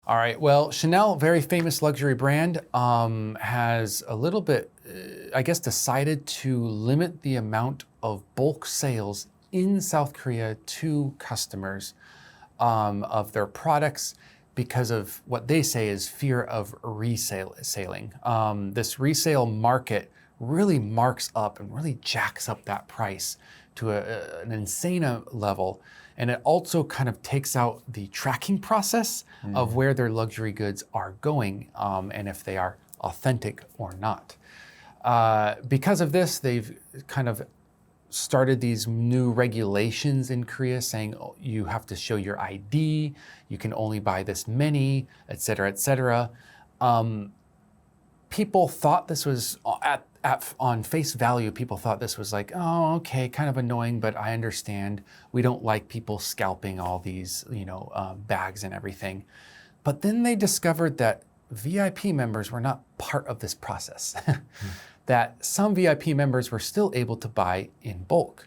All right, well, Chanel, very famous luxury brand, has a little bit, I guess, decided to limit the amount of bulk sales in South Korea to customers of their products because of what they say is fear of reselling. This resale market really marks up and really jacks up that price to an insane level. And it also kind of takes out the tracking process of where their luxury goods are going and if they are authentic or not. Because of this, they've kind of started these new regulations in Korea saying, oh, you have to show your ID, you can only buy this many, et cetera, et cetera. People thought this was, on face value, people thought this was like, oh, okay, kind of annoying, but I understand. We don't like people scalping all these, bags and everything. But then they discovered that VIP members were not part of this process. That some VIP members were still able to buy in bulk.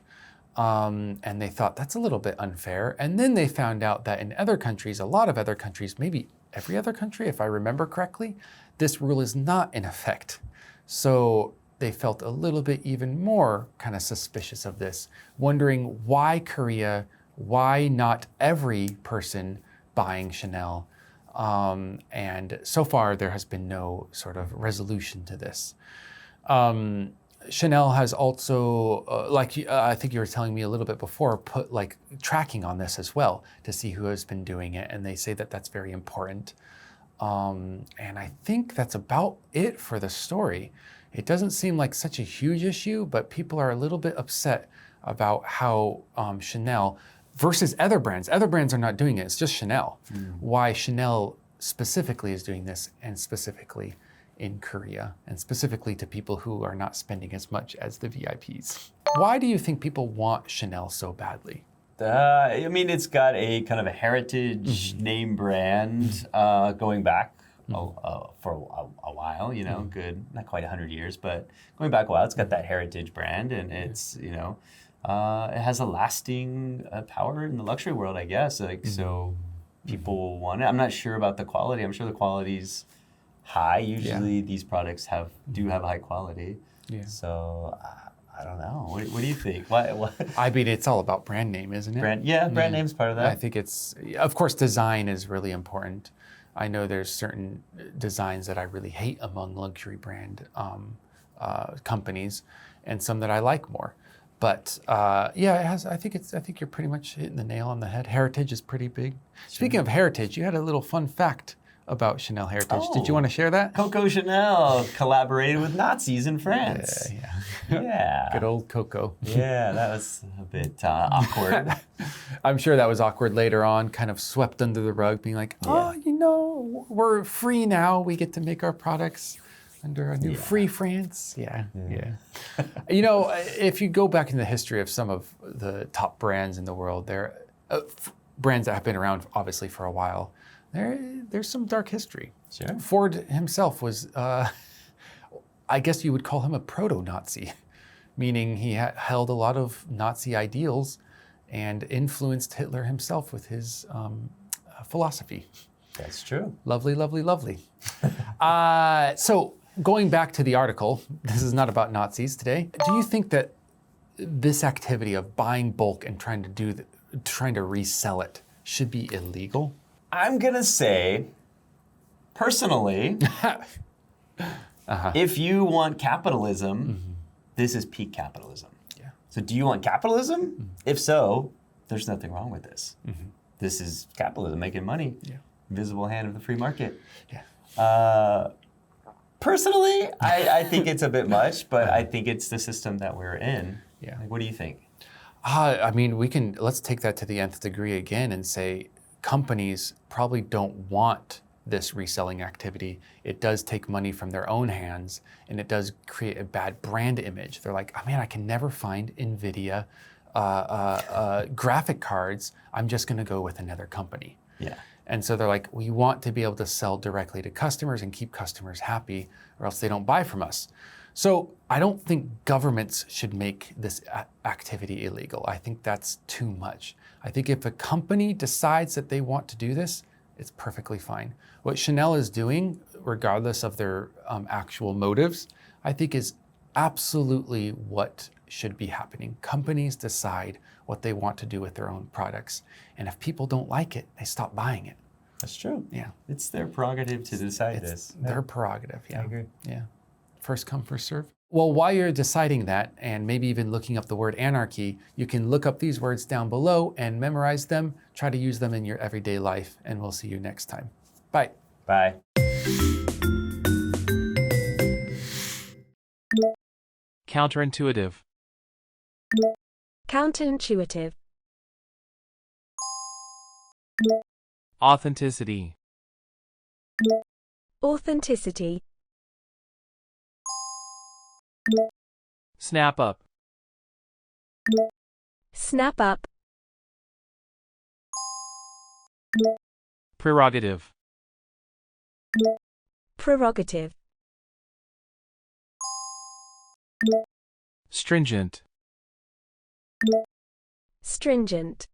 And they thought that's a little bit unfair. And then they found out that in other countries, a lot of other countries, maybe every other country, if I remember correctly, this rule is not in effect. So they felt a little bit even more kind of suspicious of this, wondering why Korea, why not every person buying Chanel? And so far, there has been no sort of resolution to this. Chanel has also, I think you were telling me a little bit before, put like tracking on this as well to see who has been doing it. And they say that that's very important. And I think that's about it for the story. It doesn't seem like such a huge issue, but people are a little bit upset about how Chanel versus other brands are not doing it. It's just Chanel. Why Chanel specifically is doing this, and specifically in Korea, and specifically to people who are not spending as much as the VIPs. Why do you think people want Chanel so badly? I mean, it's got a kind of a heritage name brand going back for a while, good, not quite 100 years, but going back a while. It's got that heritage brand, and it's, it has a lasting power in the luxury world, I guess. So people want it. I'm not sure about the quality. I'm sure the quality's high. Usually these products do have high quality. Yeah. So I don't know. What do you think? What? I mean, it's all about brand name, isn't it? Brand name's part of that. I think it's, of course, design is really important. I know there's certain designs that I really hate among luxury brand companies, and some that I like more. But it has. I think you're pretty much hitting the nail on the head. Heritage is pretty big. Sure. Speaking of heritage, you had a little fun fact about Chanel heritage. Did you want to share that? Coco Chanel collaborated with Nazis in France. Yeah. Good old Coco. Yeah, that was a bit awkward. I'm sure that was awkward later on, kind of swept under the rug, being like, we're free now. We get to make our products under a new free France. Yeah. If you go back in the history of some of the top brands in the world, they're brands that have been around obviously for a while. There's some dark history. Sure. Ford himself was, I guess you would call him a proto-Nazi, meaning he held a lot of Nazi ideals and influenced Hitler himself with his philosophy. That's true. Lovely, lovely, lovely. So going back to the article, this is not about Nazis today. Do you think that this activity of buying bulk and trying to resell it should be illegal? I'm gonna say, personally, if you want capitalism, this is peak capitalism. Yeah. So do you want capitalism? If so, there's nothing wrong with this. This is capitalism, making money. Yeah. Invisible hand of the free market. Yeah. Personally, I think it's a bit much, but I think it's the system that we're in. Yeah. What do you think? I mean, let's take that to the nth degree again and say, companies probably don't want this reselling activity. It does take money from their own hands, and it does create a bad brand image. They're like, oh man, I can never find NVIDIA graphic cards. I'm just gonna go with another company. Yeah. And so they're like, we want to be able to sell directly to customers and keep customers happy, or else they don't buy from us. So I don't think governments should make this activity illegal. I think that's too much. I think if a company decides that they want to do this, it's perfectly fine. What Chanel is doing, regardless of their actual motives, I think is absolutely what should be happening. Companies decide what they want to do with their own products. And if people don't like it, they stop buying it. That's true. Yeah. It's their prerogative to decide this. Their prerogative, yeah. I agree. Yeah. First come, first serve. Well, while you're deciding that, and maybe even looking up the word anarchy, you can look up these words down below and memorize them. Try to use them in your everyday life, and we'll see you next time. Bye. Bye. Counterintuitive. Counterintuitive. Authenticity. Authenticity. Snap up. Snap up. Prerogative. Prerogative. Stringent. Stringent.